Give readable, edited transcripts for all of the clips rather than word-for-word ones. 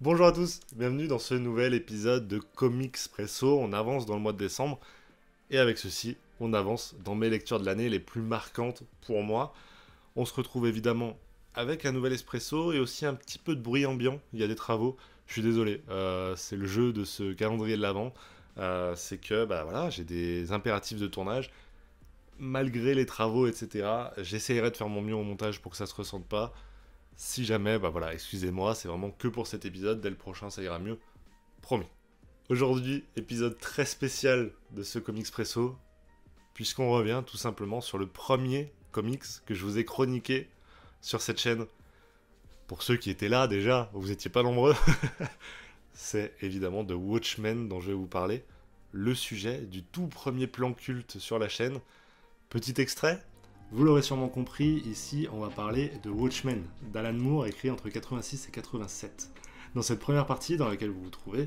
Bonjour à tous, bienvenue dans ce nouvel épisode de Comics Presso. On avance dans le mois de décembre et avec ceci, on avance dans mes lectures de l'année les plus marquantes pour moi. On se retrouve évidemment avec un nouvel espresso et aussi un petit peu de bruit ambiant. Il y a des travaux, je suis désolé, c'est le jeu de ce calendrier de l'Avent. C'est que voilà, j'ai des impératifs de tournage. Malgré les travaux, etc., j'essayerai de faire mon mieux au montage pour que ça se ressente pas. Si jamais, voilà, excusez-moi, c'est vraiment que pour cet épisode. Dès le prochain, ça ira mieux. Promis. Aujourd'hui, épisode très spécial de ce Comics Presso, puisqu'on revient tout simplement sur le premier comics que je vous ai chroniqué sur cette chaîne. Pour ceux qui étaient là déjà, vous étiez pas nombreux, c'est évidemment de Watchmen dont je vais vous parler. Le sujet du tout premier plan culte sur la chaîne. Petit extrait. Vous l'aurez sûrement compris, ici on va parler de Watchmen, d'Alan Moore, écrit entre 86 et 87. Dans cette première partie dans laquelle vous vous trouvez,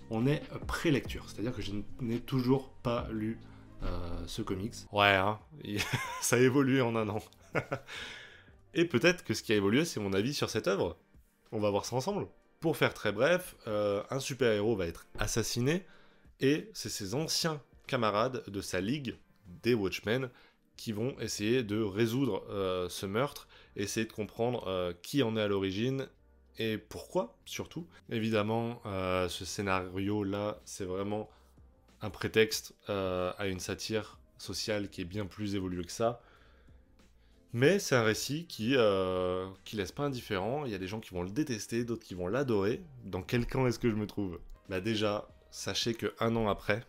on est pré-lecture, c'est-à-dire que je n'ai toujours pas lu ce comics. Ouais, hein, ça a évolué en un an. Et peut-être que ce qui a évolué, c'est mon avis sur cette œuvre. On va voir ça ensemble. Pour faire très bref, un super-héros va être assassiné, et c'est ses anciens camarades de sa ligue, des Watchmen, qui vont essayer de résoudre ce meurtre, essayer de comprendre qui en est à l'origine et pourquoi, surtout. Évidemment, ce scénario-là, c'est vraiment un prétexte à une satire sociale qui est bien plus évoluée que ça. Mais c'est un récit qui laisse pas indifférent. Il y a des gens qui vont le détester, d'autres qui vont l'adorer. Dans quel camp est-ce que je me trouve? Bah déjà, sachez que un an après,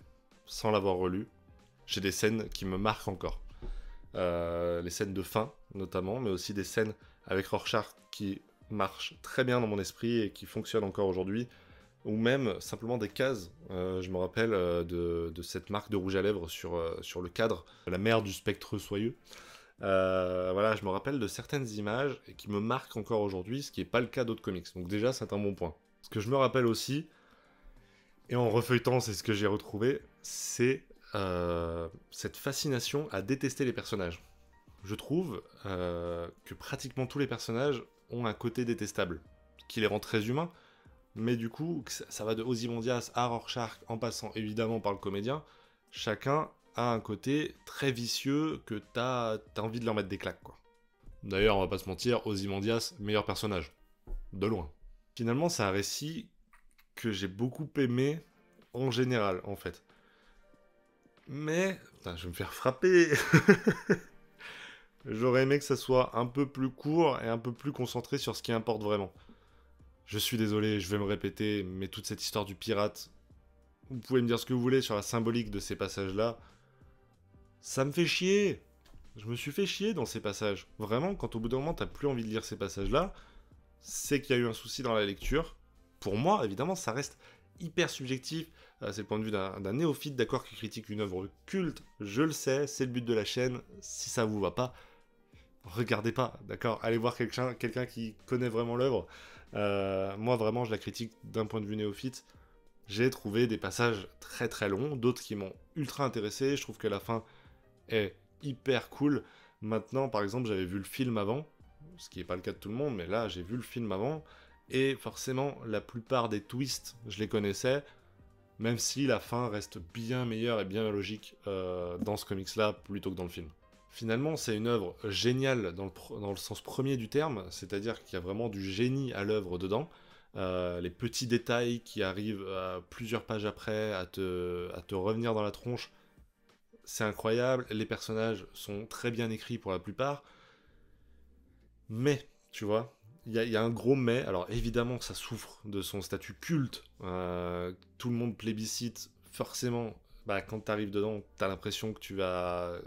sans l'avoir relu, j'ai des scènes qui me marquent encore. Les scènes de fin, notamment, mais aussi des scènes avec Rorschach qui marchent très bien dans mon esprit et qui fonctionnent encore aujourd'hui. Ou même simplement des cases. Je me rappelle de cette marque de rouge à lèvres sur le cadre, la mère du spectre soyeux. Voilà, je me rappelle de certaines images qui me marquent encore aujourd'hui, ce qui n'est pas le cas d'autres comics. Donc déjà, c'est un bon point. Ce que je me rappelle aussi, et en refeuilletant, c'est ce que j'ai retrouvé, c'est cette fascination à détester les personnages. Je trouve que pratiquement tous les personnages ont un côté détestable, qui les rend très humains, mais du coup, ça va de Ozymandias à Rorschach, en passant évidemment par le comédien, chacun a un côté très vicieux que t'as envie de leur mettre des claques, quoi. D'ailleurs, on va pas se mentir, Ozymandias, meilleur personnage. De loin. Finalement, c'est un récit que j'ai beaucoup aimé en général, en fait. Mais, putain, je vais me faire frapper. J'aurais aimé que ça soit un peu plus court et un peu plus concentré sur ce qui importe vraiment. Je suis désolé, je vais me répéter, mais toute cette histoire du pirate, vous pouvez me dire ce que vous voulez sur la symbolique de ces passages-là, ça me fait chier. Je me suis fait chier dans ces passages. Vraiment, quand au bout d'un moment, t'as plus envie de lire ces passages-là, c'est qu'il y a eu un souci dans la lecture. Pour moi, évidemment, ça reste hyper subjectif. C'est le point de vue d'un néophyte, d'accord, qui critique une œuvre culte. Je le sais, c'est le but de la chaîne. Si ça vous va pas, regardez pas, d'accord. Allez voir quelqu'un qui connaît vraiment l'œuvre. Moi, vraiment, je la critique d'un point de vue néophyte. J'ai trouvé des passages très très longs, d'autres qui m'ont ultra intéressé. Je trouve que la fin est hyper cool. Maintenant, par exemple, j'avais vu le film avant, ce qui n'est pas le cas de tout le monde, mais là, j'ai vu le film avant, et forcément, la plupart des twists, je les connaissais, même si la fin reste bien meilleure et bien logique dans ce comics-là, plutôt que dans le film. Finalement, c'est une œuvre géniale dans le sens premier du terme, c'est-à-dire qu'il y a vraiment du génie à l'œuvre dedans. Les petits détails qui arrivent plusieurs pages après à te revenir dans la tronche, c'est incroyable. Les personnages sont très bien écrits pour la plupart. Mais, tu vois, il y a un gros mais. Alors évidemment, ça souffre de son statut culte. Tout le monde plébiscite. Forcément, quand t'arrives dedans, t'as l'impression que tu vas...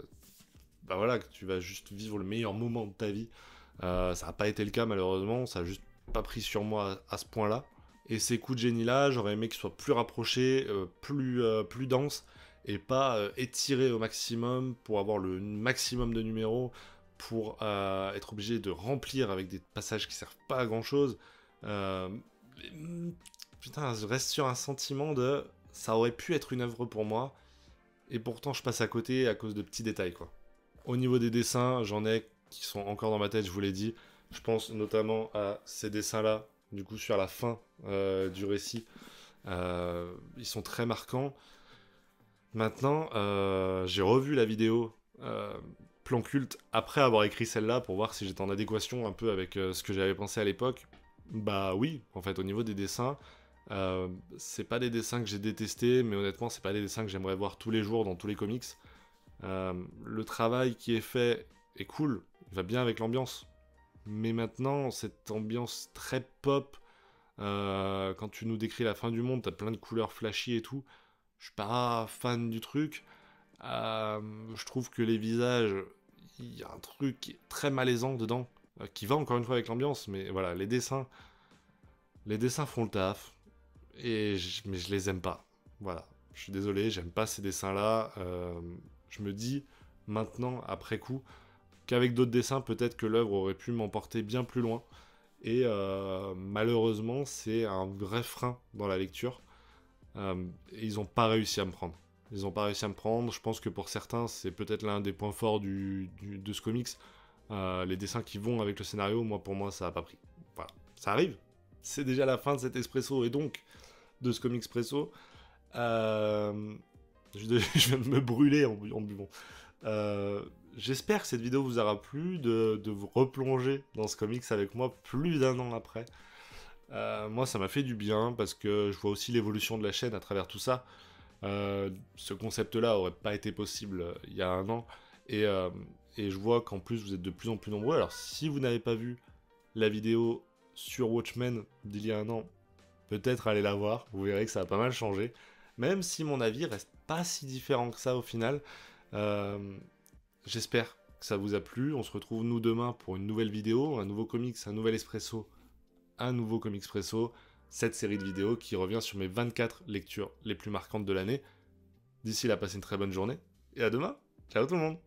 voilà, que tu vas juste vivre le meilleur moment de ta vie. Ça n'a pas été le cas malheureusement. Ça a juste pas pris sur moi à ce point-là. Et ces coups de génie-là, j'aurais aimé qu'ils soient plus rapprochés, plus denses, et pas étirés au maximum pour avoir le maximum de numéros, pour être obligé de remplir avec des passages qui servent pas à grand-chose. Euh, putain, je reste sur un sentiment de... Ça aurait pu être une œuvre pour moi, et pourtant je passe à côté à cause de petits détails, quoi. Au niveau des dessins, j'en ai qui sont encore dans ma tête, je vous l'ai dit. Je pense notamment à ces dessins-là, du coup sur la fin du récit. Ils sont très marquants. Maintenant, j'ai revu la vidéo Plan Culte après avoir écrit celle-là pour voir si j'étais en adéquation un peu avec ce que j'avais pensé à l'époque. Bah oui, en fait, au niveau des dessins, c'est pas des dessins que j'ai détestés, mais honnêtement, c'est pas des dessins que j'aimerais voir tous les jours dans tous les comics. Le travail qui est fait est cool, il va bien avec l'ambiance. Mais maintenant, cette ambiance très pop, quand tu nous décris la fin du monde, t'as plein de couleurs flashy et tout. Je suis pas fan du truc. Je trouve que les visages, il y a un truc qui est très malaisant dedans, qui va encore une fois avec l'ambiance, mais voilà, les dessins font le taf, mais je les aime pas. Voilà, je suis désolé, j'aime pas ces dessins-là. Je me dis maintenant, après coup, qu'avec d'autres dessins, peut-être que l'œuvre aurait pu m'emporter bien plus loin. Et malheureusement, c'est un vrai frein dans la lecture. Et ils n'ont pas réussi à me prendre. Ils n'ont pas réussi à me prendre. Je pense que pour certains, c'est peut-être l'un des points forts de ce comics. Les dessins qui vont avec le scénario, pour moi, ça n'a pas pris. Voilà, ça arrive. C'est déjà la fin de cet espresso et donc de ce comics presso. Je viens de me brûler en buvant. J'espère que cette vidéo vous aura plu, de vous replonger dans ce comics avec moi plus d'1 an après. Moi, ça m'a fait du bien parce que je vois aussi l'évolution de la chaîne à travers tout ça. Ce concept-là aurait pas été possible il y a 1 an. Et je vois qu'en plus, vous êtes de plus en plus nombreux. Alors, si vous n'avez pas vu la vidéo sur Watchmen d'il y a 1 an, peut-être allez la voir. Vous verrez que ça a pas mal changé. Même si mon avis reste pas si différent que ça au final. J'espère que ça vous a plu. On se retrouve nous demain pour une nouvelle vidéo, un nouveau comics, un nouvel espresso, un nouveau comics presso, cette série de vidéos qui revient sur mes 24 lectures les plus marquantes de l'année. D'ici là, passez une très bonne journée et à demain. Ciao tout le monde.